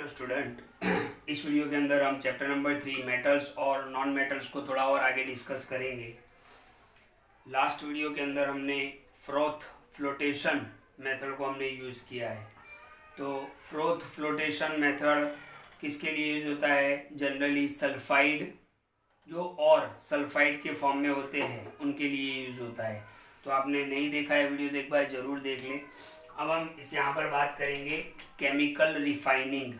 Student, इस video के अंदर हम चैप्टर नंबर 3 मेटल्स और नॉन मेटल्स को थोड़ा और आगे डिस्कस करेंगे। लास्ट वीडियो के अंदर हमने फ्रोथ फ्लोटेशन मेथड को हमने यूज़ किया है। तो फ्रोथ फ्लोटेशन मेथड किसके लिए यूज़ होता है? जनरली सल्फाइड जो और सल्फाइड के फॉर्म में होते हैं उनके लिए यूज़ होता है। तो आपने नहीं देखा है वीडियो तो एक बार ज़रूर देख लें। अब हम इस यहाँ पर बात करेंगे केमिकल रिफाइनिंग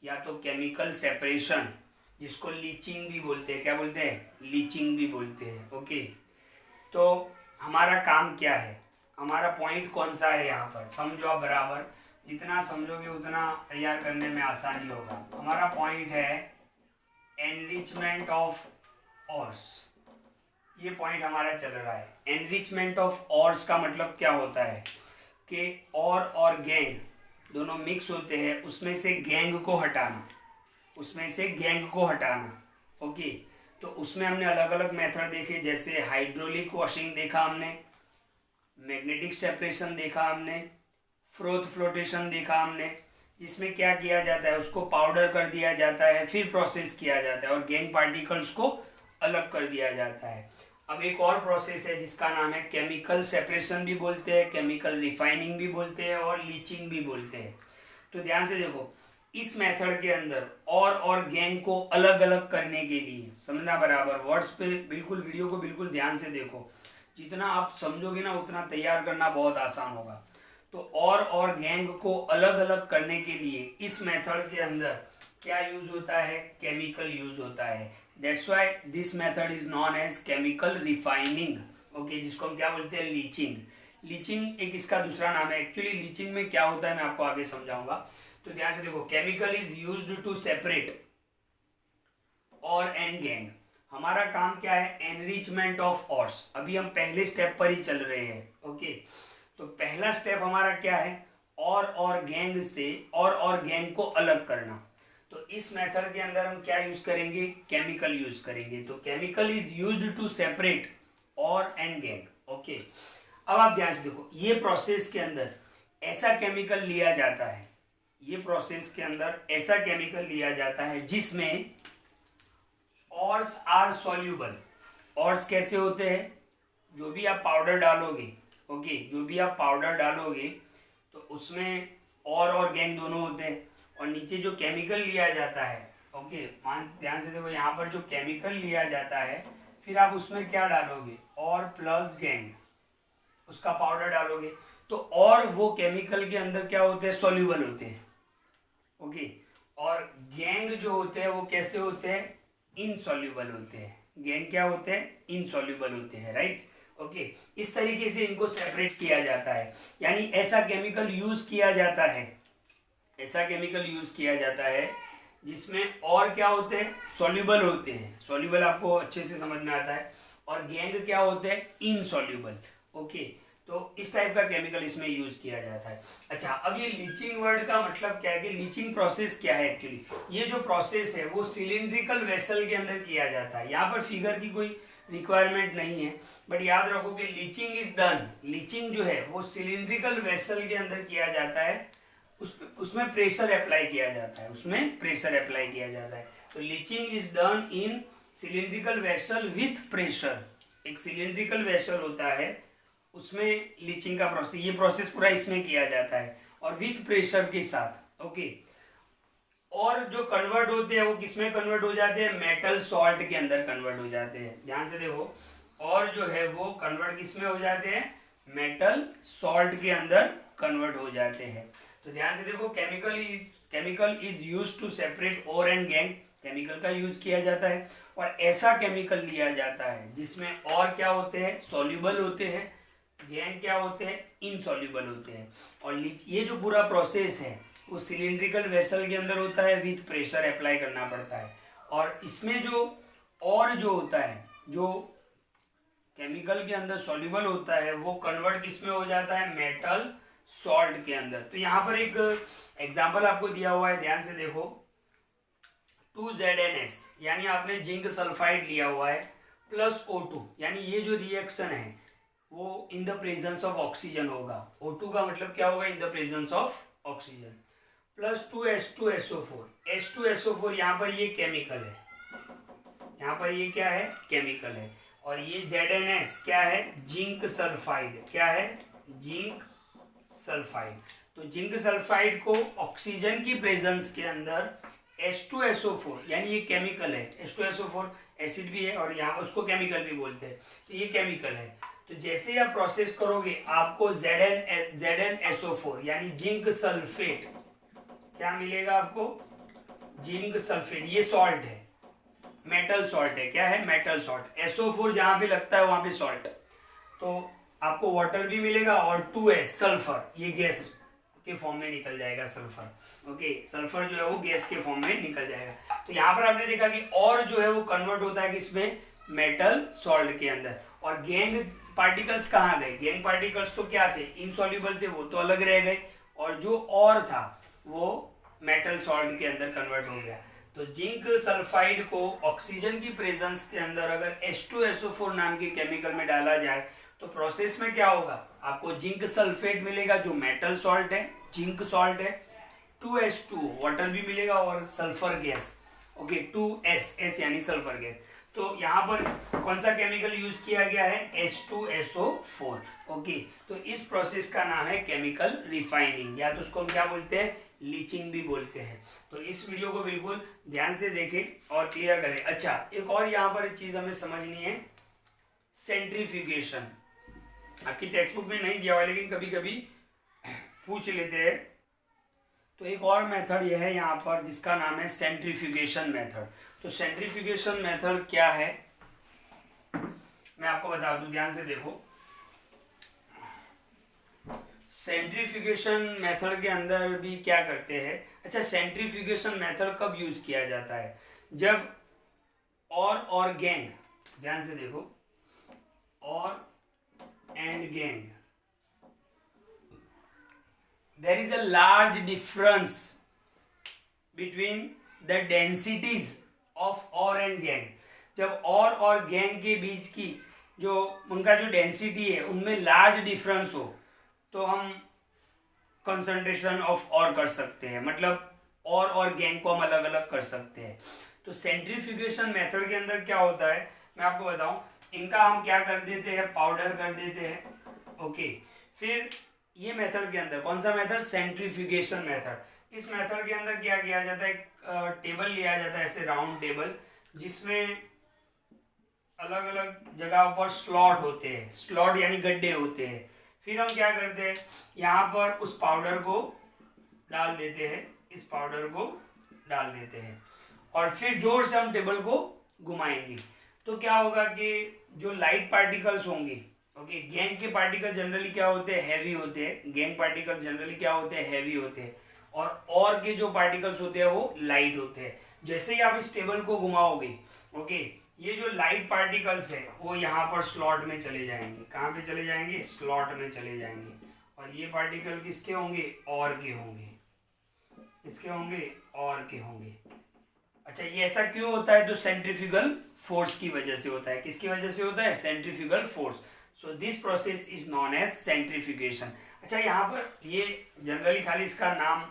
या तो केमिकल सेपरेशन, जिसको लीचिंग भी बोलते हैं। क्या बोलते हैं? लीचिंग भी बोलते हैं। ओके, तो हमारा काम क्या है, हमारा पॉइंट कौन सा है यहाँ पर? समझो आप बराबर, जितना समझोगे उतना तैयार करने में आसानी होगा। हमारा पॉइंट है एनरिचमेंट ऑफ ऑर्स। ये पॉइंट हमारा चल रहा है। एनरिचमेंट ऑफ ऑर्स का मतलब क्या होता है कि और गैंग दोनों मिक्स होते हैं, उसमें से गैंग को हटाना, उसमें से गैंग को हटाना। ओके, तो उसमें हमने अलग अलग मेथड देखे, जैसे हाइड्रोलिक वॉशिंग देखा हमने, मैग्नेटिक सेपरेशन देखा हमने, फ्रोथ फ्लोटेशन देखा हमने, जिसमें क्या किया जाता है, उसको पाउडर कर दिया जाता है, फिर प्रोसेस किया जाता है और गैंग पार्टिकल्स को अलग कर दिया जाता है। अब एक और प्रोसेस है जिसका नाम है केमिकल सेपरेशन भी बोलते हैं, केमिकल रिफाइनिंग भी बोलते हैं और लीचिंग भी बोलते हैं। तो ध्यान से देखो, इस मेथड के अंदर और गैंग को अलग अलग करने के लिए, समझना बराबर, वर्ड्स पे बिल्कुल, वीडियो को बिल्कुल ध्यान से देखो। जितना आप समझोगे ना उतना तैयार करना बहुत आसान होगा। तो और गैंग को अलग अलग करने के लिए इस मेथड के अंदर क्या यूज होता है? केमिकल यूज होता है। That's why this method is known as chemical refining. Okay, जिसको हम क्या बोलते हैं? लीचिंग। लीचिंग एक इसका दूसरा नाम है। एक्चुअली लीचिंग में क्या होता है मैं आपको आगे समझाऊंगा। तो ध्यान से देखो, chemical is used to separate ore and gangue. हमारा काम क्या है? Enrichment of ores. अभी हम पहले स्टेप पर ही चल रहे हैं। ओके, तो पहला स्टेप हमारा क्या है? और गैंग से और गैंग को अलग करना। तो इस मेथड के अंदर हम क्या यूज करेंगे? केमिकल यूज करेंगे। तो chemical is used to separate ore and gangue. Okay, अब आप ध्यान से देखो, ये प्रोसेस के अंदर ऐसा केमिकल लिया जाता है, ये प्रोसेस के अंदर ऐसा केमिकल लिया जाता है जिसमें ऑर्स आर सॉल्यूबल। ऑर्स कैसे होते हैं? जो भी आप पाउडर डालोगे, ओके, जो भी आप पाउडर डालोगे तो उसमें और गैंग दोनों होते हैं, और नीचे जो केमिकल लिया जाता है, ओके, ध्यान से देखो, यहाँ पर जो केमिकल लिया जाता है फिर आप उसमें क्या डालोगे? और प्लस गैंग, उसका पाउडर डालोगे। तो और वो केमिकल के अंदर क्या होते हैं? सॉल्यूबल होते हैं। ओके, और गैंग जो होते हैं वो कैसे होते हैं? इनसॉल्यूबल होते हैं। गैंग क्या होते हैं? इनसॉल्यूबल होते हैं, राइट। ओके, इस तरीके से इनको सेपरेट किया जाता है, यानी ऐसा केमिकल यूज किया जाता है, ऐसा केमिकल यूज किया जाता है जिसमें और क्या होते हैं? सॉल्यूबल होते हैं। सॉल्यूबल आपको अच्छे से समझ में आता है, और गैंग क्या होते हैं? इनसॉल्यूबल। ओके, तो इस टाइप का केमिकल इसमें यूज किया जाता है। अच्छा, अब ये लीचिंग वर्ड का मतलब क्या है कि लीचिंग प्रोसेस क्या है? एक्चुअली ये जो प्रोसेस है वो सिलिंड्रिकल वेसल के अंदर किया जाता है। यहाँ पर फिगर की कोई रिक्वायरमेंट नहीं है, बट याद रखो कि लीचिंग इज डन, लीचिंग जो है वो सिलिंड्रिकल वेसल के अंदर किया जाता है। उसमें प्रेशर अप्लाई किया जाता है, उसमें प्रेशर अप्लाई किया जाता है। तो leaching is done in cylindrical vessel with pressure. एक सिलिंड्रिकल वेसल होता है, उसमें लीचिंग का प्रोसेस, ये प्रोसेस पूरा इसमें किया जाता है और विथ प्रेशर के साथ। ओके, और जो कन्वर्ट होते हैं वो किसमें कन्वर्ट हो जाते हैं? मेटल सॉल्ट के अंदर कन्वर्ट हो जाते हैं। ध्यान से देखो, और जो है वो कन्वर्ट किसमें हो जाते हैं? मेटल सॉल्ट के अंदर कन्वर्ट हो जाते हैं। तो ध्यान से देखो, chemical is use to separate ore and gangue. Chemical का यूज किया जाता है, और ऐसा केमिकल लिया जाता है जिसमें और क्या होते हैं? सॉल्यूबल होते हैं, गैंग क्या होते हैं? इनसॉल्यूबल होते हैं। और ये जो पूरा प्रोसेस है वो सिलिंड्रिकल वेसल के अंदर होता है, विथ प्रेशर अप्लाई करना पड़ता है। और इसमें जो होता है, जो केमिकल के अंदर सॉल्यूबल होता है, वो कन्वर्ट किसमें हो जाता है? मेटल सॉल्ट के अंदर। तो यहाँ पर एक एग्जांपल आपको दिया हुआ है, ध्यान से देखो, 2ZnS, यानी आपने जिंक सल्फाइड लिया हुआ है, प्लस O2, यानी ये जो रिएक्शन है वो in the presence of oxygen होगा। O2 का मतलब क्या होगा? In the presence of oxygen. Plus 2H2SO4। H2SO4 यहाँ पर ये केमिकल है, यहाँ पर ये क्या है, केमिकल है। और ये ZnS क्या है, जिंक सल्फाइड। क्या है, जिंक सल्फाइड। तो जिंक सल्फाइड को ऑक्सीजन की प्रेजेंस के अंदर H2SO4 यानी ये केमिकल है, H2SO4 एसिड भी है और यहाँ उसको केमिकल भी बोलते हैं, तो ये केमिकल है। तो जैसे ही आप प्रोसेस करोगे आपको ZnSO4 यानी जिंक सल्फेट क्या मिलेगा आपको, जिंक सल्फेट। ये सॉल्ट है, मेटल सॉल्ट है। क्या है, मेटल सॉल्ट। SO4 जहां पे लगता है वहां पे सॉल्ट। तो आपको वाटर भी मिलेगा और 2S सल्फर, ये गैस के फॉर्म में निकल जाएगा सल्फर। ओके, सल्फर जो है वो गैस के फॉर्म में निकल जाएगा। तो यहाँ पर आपने देखा कि और जो है वो कन्वर्ट होता है किसमें, मेटल सॉल्ट के अंदर। और गैंग पार्टिकल्स कहाँ गए, गैंग पार्टिकल्स तो क्या थे, इनसॉल्युबल थे, वो तो अलग रह गए। और जो और था वो मेटल सॉल्ट के अंदर कन्वर्ट हो गया। तो जिंक सल्फाइड को ऑक्सीजन की प्रेजेंस के अंदर अगर H2SO4 नाम के केमिकल में डाला जाए तो प्रोसेस में क्या होगा, आपको जिंक सल्फेट मिलेगा जो मेटल सॉल्ट है, जिंक सॉल्ट है। 2H2 वाटर भी मिलेगा और सल्फर गैस। ओके, 2S यानी सल्फर गैस। तो यहाँ पर कौन सा केमिकल यूज किया गया है, H2SO4। ओके, तो इस प्रोसेस का नाम है केमिकल रिफाइनिंग, या तो उसको हम क्या बोलते हैं, लीचिंग भी बोलते हैं। तो इस वीडियो को बिल्कुल ध्यान से देखें और क्लियर करें। अच्छा, एक और यहाँ पर चीज हमें समझनी है, सेंट्रीफ्यूगेशन। आपकी टेक्स्ट बुक में नहीं दिया हुआ लेकिन कभी कभी पूछ लेते हैं। तो एक और मेथड यह है यहाँ पर जिसका नाम है सेंट्रीफ्यूगेशन मेथड। तो सेंट्रीफ्यूगेशन मेथड क्या है मैं आपको बता दूं, ध्यान से देखो। सेंट्रीफ्यूगेशन मेथड के अंदर भी क्या करते हैं, अच्छा सेंट्रीफ्यूगेशन मेथड कब यूज किया जाता है, जब और गैंग, ध्यान से देखो, और and gang there is a large difference between the densities of or and gang। जब और गैंग के बीच की जो उनका जो डेंसिटी है उनमें लार्ज डिफरेंस हो तो हम कंसंट्रेशन ऑफ और कर सकते हैं, मतलब और गैंग को हम अलग अलग कर सकते हैं। तो सेंट्रीफ्यूगेशन मेथड के अंदर क्या होता है मैं आपको बताऊं, इनका हम क्या कर देते हैं, पाउडर कर देते हैं। ओके, फिर ये मेथड के अंदर कौन सा मेथड, सेंट्रीफ्यूगेशन मेथड। इस मेथड के अंदर क्या किया जाता है, टेबल लिया जाता है, ऐसे राउंड टेबल, जिसमें अलग अलग जगह पर स्लॉट होते हैं, स्लॉट यानी गड्ढे होते हैं। फिर हम क्या करते हैं, यहाँ पर उस पाउडर को डाल देते हैं, इस पाउडर को डाल देते हैं और फिर जोर से हम टेबल को घुमाएंगे। तो क्या होगा कि जो लाइट पार्टिकल्स होंगे, ओके, गैंग के पार्टिकल जनरली क्या होते हैं, हैवी होते हैं। गैंग पार्टिकल जनरली क्या होते हैं, हैवी होते हैं। और के जो पार्टिकल्स होते हैं वो लाइट होते हैं। जैसे ही आप इस टेबल को घुमाओगे, ओके, ये जो लाइट पार्टिकल्स है वो यहाँ पर स्लॉट में चले जाएंगे। कहाँ पे चले जाएंगे, स्लॉट में चले जाएंगे। और ये पार्टिकल किसके होंगे, और के होंगे, किसके होंगे, और के होंगे। अच्छा, ये ऐसा क्यों होता है, तो सेंट्रीफ्यूगल फोर्स की वजह से होता है। किसकी वजह से होता है, centrifugal force. So this process is known as centrifugation. अच्छा, यहाँ पर ये जनरली खाली इसका नाम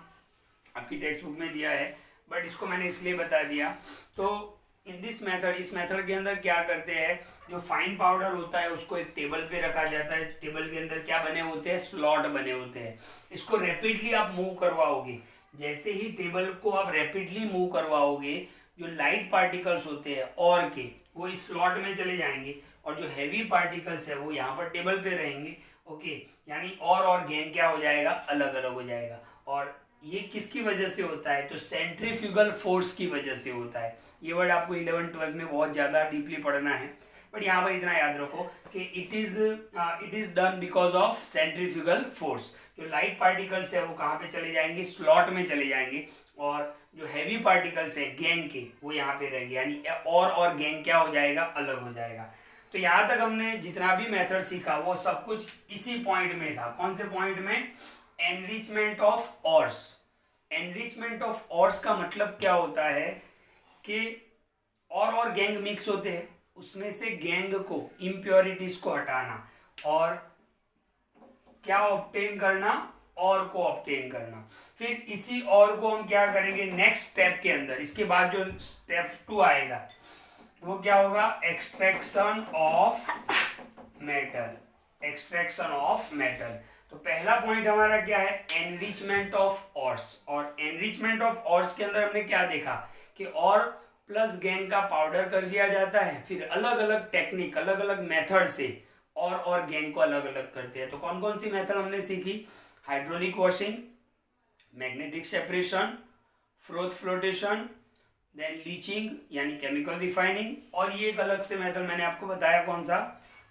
आपकी टेक्स्ट बुक में दिया है, बट इसको मैंने इसलिए बता दिया। तो इन दिस मेथड, इस मेथड के अंदर क्या करते हैं, जो फाइन पाउडर होता है उसको एक टेबल पे रखा जाता है। टेबल के अंदर क्या बने होते हैं, स्लॉट बने होते हैं। इसको रैपिडली आप मूव करवाओगे। जैसे ही टेबल को आप रैपिडली मूव करवाओगे, जो लाइट पार्टिकल्स होते हैं और के, वो इस स्लॉट में चले जाएंगे और जो हैवी पार्टिकल्स है वो यहाँ पर टेबल पे रहेंगे। ओके, यानी और गैंग क्या हो जाएगा, अलग अलग हो जाएगा। और ये किसकी वजह से होता है, तो सेंट्रीफ्यूगल फोर्स की वजह से होता है। ये वर्ड आपको 11-12 में बहुत ज्यादा डीपली पढ़ना है, बट यहाँ पर इतना याद रखो कि it is done because of centrifugal force. जो लाइट पार्टिकल्स है वो कहाँ पे चले जाएंगे, स्लॉट में चले जाएंगे। और जो हैवी पार्टिकल्स है गैंग के, वो यहाँ पे रहेंगे, यानी और गैंग क्या हो जाएगा, अलग हो जाएगा। तो यहाँ तक हमने जितना भी मेथड सीखा वो सब कुछ इसी पॉइंट में था। कौन से पॉइंट में, एनरिचमेंट ऑफ ऑर्स। एनरिचमेंट ऑफ ऑर्स का मतलब क्या होता है कि और गैंग मिक्स होते हैं, उसमें से गैंग को, इम्प्योरिटीज को हटाना और क्या ऑब्टेन करना, और को ऑब्टेन करना। फिर इसी और को हम क्या करेंगे नेक्स्ट स्टेप के अंदर, इसके बाद जो स्टेप 2 आएगा वो क्या होगा, extraction of metal, extraction of metal. तो पहला पॉइंट हमारा क्या है, एनरिचमेंट ऑफ ऑर्स। और एनरिचमेंट ऑफ ऑर्स के अंदर हमने क्या देखा कि और प्लस गैंग का पाउडर कर दिया जाता है, फिर अलग अलग टेक्निक, अलग अलग मेथड से और गैंग को अलग अलग करते हैं। तो कौन कौन सी मेथड हमने सीखी, hydraulic washing, magnetic separation, froth flotation, then leaching यानी केमिकल रिफाइनिंग, और ये एक अलग से मेथड मैंने आपको बताया कौन सा,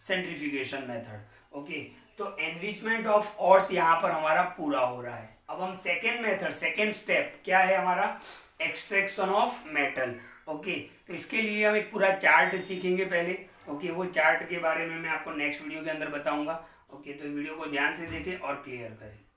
सेंट्रीफ्यूगेशन मेथड। ओके, तो एनरिचमेंट ऑफ ऑर्स यहाँ पर हमारा पूरा हो रहा है। अब हम सेकेंड मेथड, सेकेंड स्टेप क्या है हमारा, एक्सट्रैक्शन ऑफ मेटल। ओके, तो इसके लिए हम एक पूरा चार्ट सीखेंगे पहले। ओके, वो चार्ट के बारे में मैं आपको नेक्स्ट वीडियो के अंदर बताऊंगा। ओके, तो वीडियो को ध्यान से देखें और क्लियर करें।